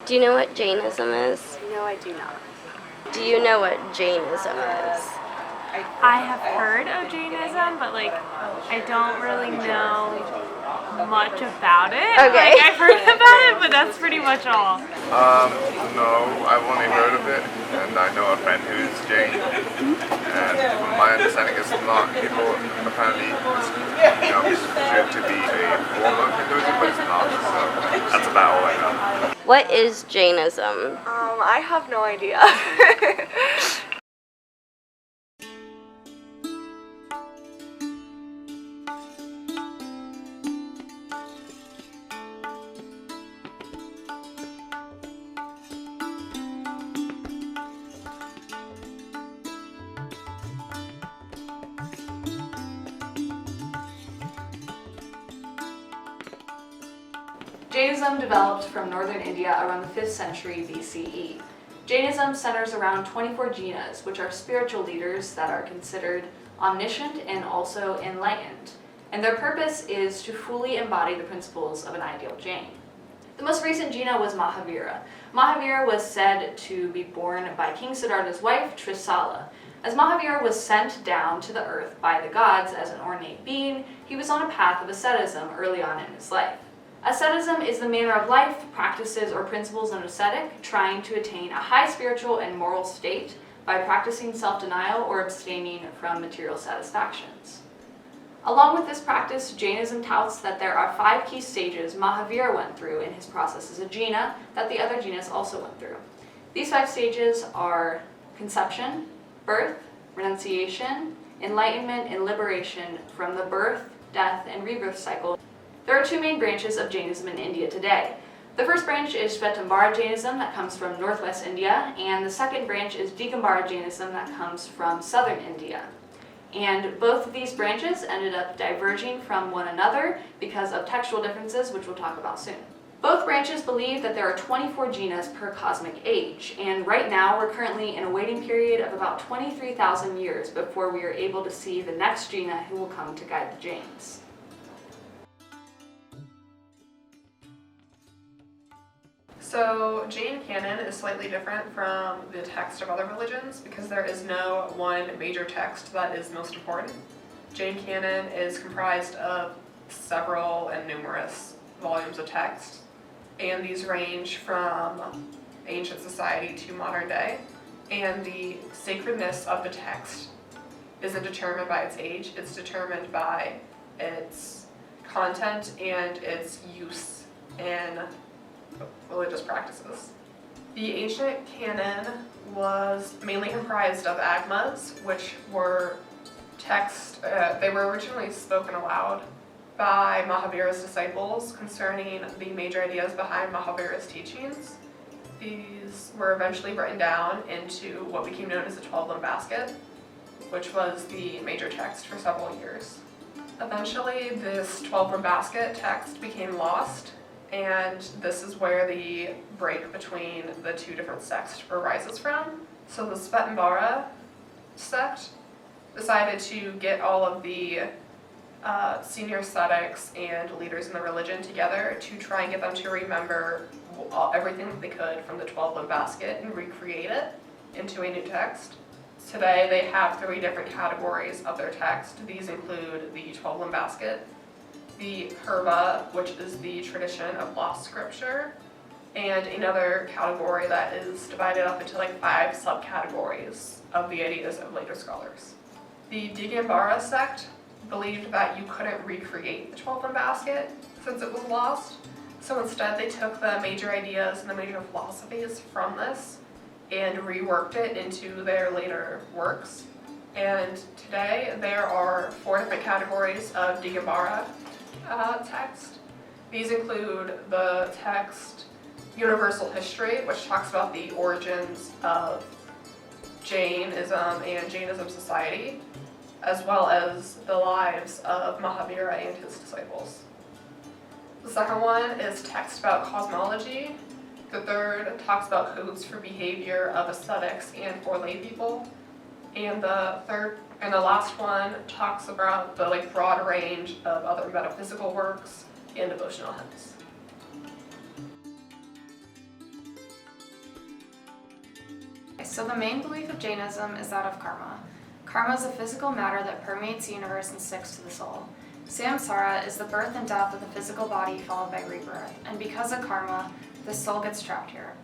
Do you know what Jainism is? No, I do not. Do you know what Jainism is? I have heard of Jainism, but I don't really know much about it. Okay. I've heard about it, but that's pretty much all. No, I've only heard of it, and I know a friend who's Jain, and from my understanding it's not, people apparently presumed to be a form of Hinduism, but it's not, so that's about all I know. What is Jainism? I have no idea. Jainism developed from northern India around the 5th century BCE. Jainism centers around 24 jinas, which are spiritual leaders that are considered omniscient and also enlightened, and their purpose is to fully embody the principles of an ideal Jain. The most recent jina was Mahavira. Mahavira was said to be born by King Siddhartha's wife, Trisala. As Mahavira was sent down to the earth by the gods as an ornate being, he was on a path of asceticism early on in his life. Asceticism is the manner of life, practices, or principles of an ascetic trying to attain a high spiritual and moral state by practicing self-denial or abstaining from material satisfactions. Along with this practice, Jainism touts that there are 5 key stages Mahavira went through in his process as a jina that the other jinas also went through. These 5 stages are conception, birth, renunciation, enlightenment, and liberation from the birth, death, and rebirth cycle. There are 2 main branches of Jainism in India today. The first branch is Shvetambara Jainism that comes from northwest India, and the second branch is Digambara Jainism that comes from southern India. And both of these branches ended up diverging from one another because of textual differences, which we'll talk about soon. Both branches believe that there are 24 jinas per cosmic age, and right now we're currently in a waiting period of about 23,000 years before we are able to see the next jina who will come to guide the Jains. So Jain canon is slightly different from the text of other religions because there is no one major text that is most important. Jain canon is comprised of several and numerous volumes of text, and these range from ancient society to modern day, and the sacredness of the text isn't determined by its age, it's determined by its content and its use in religious practices. The ancient canon was mainly comprised of agmas, which were they were originally spoken aloud by Mahavira's disciples concerning the major ideas behind Mahavira's teachings. These were eventually written down into what became known as the 12-limb basket, which was the major text for several years. Eventually, this 12-limb basket text became lost, and this is where the break between the 2 different sects arises from. So the Shvetambara sect decided to get all of the senior ascetics and leaders in the religion together to try and get them to remember everything that they could from the 12-limb basket and recreate it into a new text. Today they have 3 different categories of their text. These include the 12-limb basket, the Purva, which is the tradition of lost scripture, and another category that is divided up into 5 subcategories of the ideas of later scholars. The Digambara sect believed that you couldn't recreate the 12-limb basket since it was lost, so instead they took the major ideas and the major philosophies from this and reworked it into their later works. And today there are 4 different categories of Digambara text. These include the text Universal History, which talks about the origins of Jainism and Jainism society, as well as the lives of Mahavira and his disciples. The second one is text about cosmology. The third talks about codes for behavior of ascetics and for lay people. And the last one talks about the broad range of other metaphysical works and devotional hymns. so the main belief of Jainism is that of karma. Karma is a physical matter that permeates the universe and sticks to the soul. Samsara is the birth and death of the physical body followed by rebirth, and because of karma, the soul gets trapped here.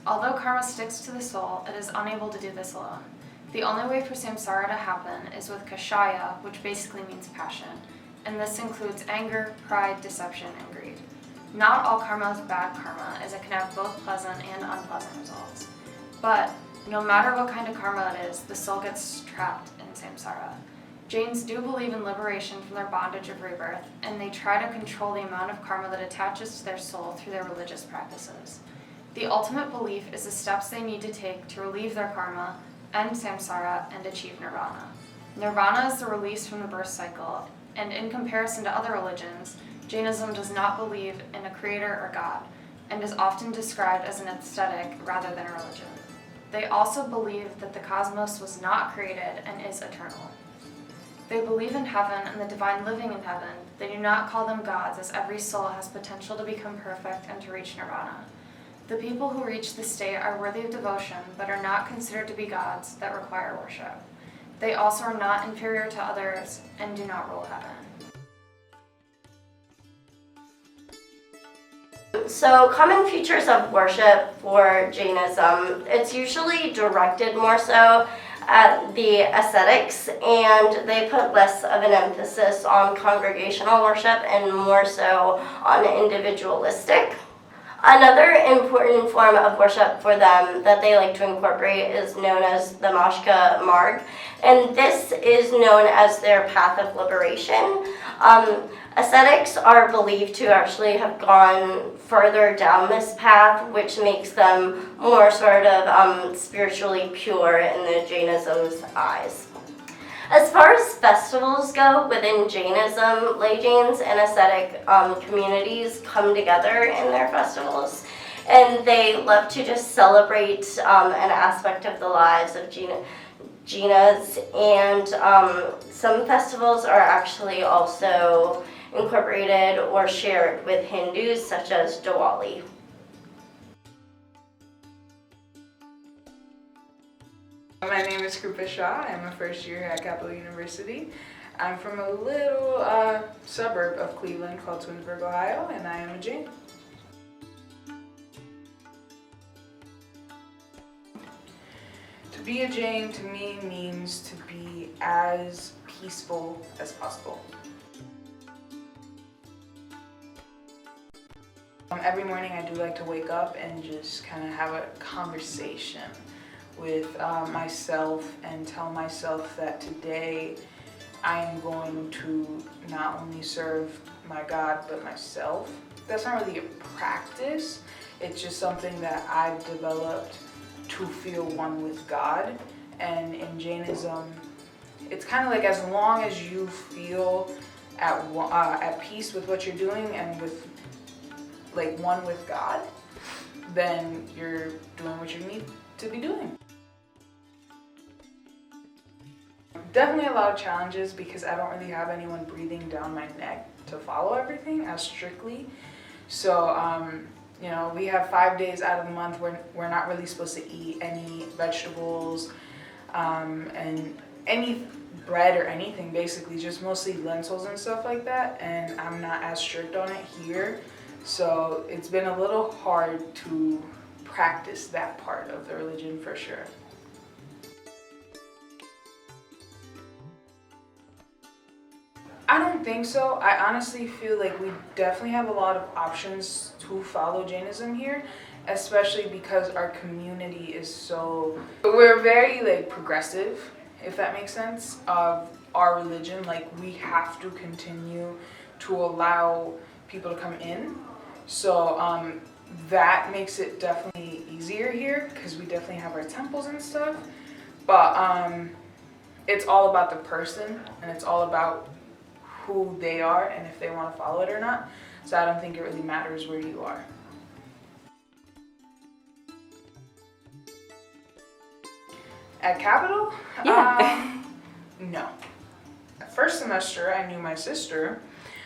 Although karma sticks to the soul, it is unable to do this alone. The only way for samsara to happen is with kashaya, which basically means passion, and this includes anger, pride, deception, and greed. Not all karma is bad karma, as it can have both pleasant and unpleasant results. But no matter what kind of karma it is, the soul gets trapped in samsara. Jains do believe in liberation from their bondage of rebirth, and they try to control the amount of karma that attaches to their soul through their religious practices. The ultimate belief is the steps they need to take to relieve their karma, end samsara, and achieve nirvana. Nirvana is the release from the birth cycle, and in comparison to other religions, Jainism does not believe in a creator or God, and is often described as an aesthetic rather than a religion. They also believe that the cosmos was not created and is eternal. They believe in heaven and the divine living in heaven. They do not call them gods, as every soul has potential to become perfect and to reach nirvana. The people who reach this state are worthy of devotion, but are not considered to be gods that require worship. They also are not inferior to others and do not rule heaven. So, common features of worship for Jainism, it's usually directed more so at the ascetics, and they put less of an emphasis on congregational worship and more so on individualistic. Another important form of worship for them that they like to incorporate is known as the Mashka Marg, and this is known as their path of liberation. Ascetics are believed to actually have gone further down this path, which makes them more sort of spiritually pure in the Jainism's eyes. As far as festivals go within Jainism, lay Jains and ascetic communities come together in their festivals, and they love to just celebrate an aspect of the lives of Jinas, and some festivals are actually also incorporated or shared with Hindus, such as Diwali. My name is Krupa Shah. I'm a first year at Capital University. I'm from a little suburb of Cleveland called Twinsburg, Ohio, and I am a Jain. To be a Jain to me means to be as peaceful as possible. Every morning I do like to wake up and just kind of have a conversation with myself and tell myself that today I am going to not only serve my God but myself. That's not really a practice, it's just something that I've developed to feel one with God. And in Jainism, it's kind of like as long as you feel at peace with what you're doing and with like one with God, then you're doing what you need to be doing. Definitely a lot of challenges because I don't really have anyone breathing down my neck to follow everything as strictly. So, you know, we have 5 days out of the month where we're not really supposed to eat any vegetables and any bread or anything, basically, just mostly lentils and stuff like that. And I'm not as strict on it here. So it's been a little hard to practice that part of the religion for sure. I don't think so. I honestly feel like we definitely have a lot of options to follow Jainism here, especially because our community is so, we're very like progressive, if that makes sense, of our religion. Like we have to continue to allow people to come in. So that makes it definitely easier here because we definitely have our temples and stuff. But it's all about the person and it's all about who they are and if they want to follow it or not. So I don't think it really matters where you are. At Capital? Yeah. No. First semester I knew my sister,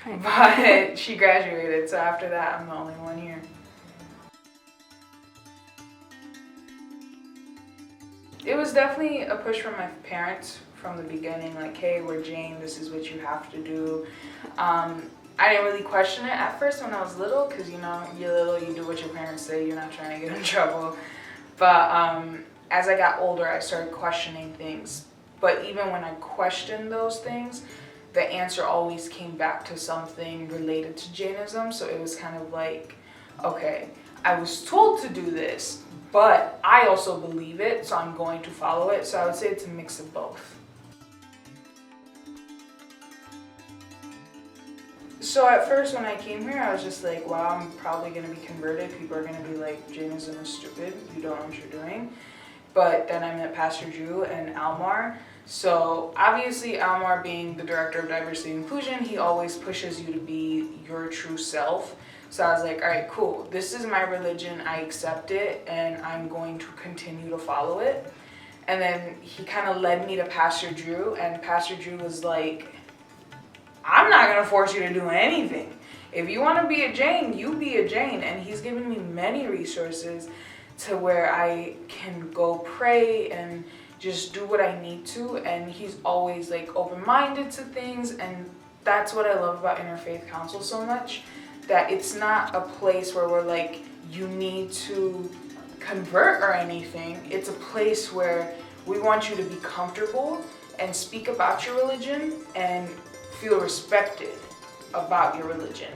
but she graduated, so after that I'm the only one here. It was definitely a push from my parents from the beginning, like, hey, we're Jain, this is what you have to do. I didn't really question it at first when I was little, because, you know, you're little, you do what your parents say, you're not trying to get in trouble. But as I got older, I started questioning things. But even when I questioned those things, the answer always came back to something related to Jainism. So it was kind of like, okay, I was told to do this, but I also believe it, so I'm going to follow it. So I would say it's a mix of both. So at first when I came here, I was just like, wow, I'm probably going to be converted. People are going to be like, Jainism is stupid. You don't know what you're doing. But then I met Pastor Drew and Almar. So obviously Almar, being the director of diversity and inclusion, he always pushes you to be your true self. So I was like, all right, cool. This is my religion. I accept it and I'm going to continue to follow it. And then he kind of led me to Pastor Drew, and Pastor Drew was like, I'm not going to force you to do anything. If you want to be a Jain, you be a Jain. And he's given me many resources to where I can go pray and just do what I need to. And he's always like open-minded to things. And that's what I love about Interfaith Council so much, that it's not a place where we're like, you need to convert or anything. It's a place where we want you to be comfortable and speak about your religion and feel respected about your religion.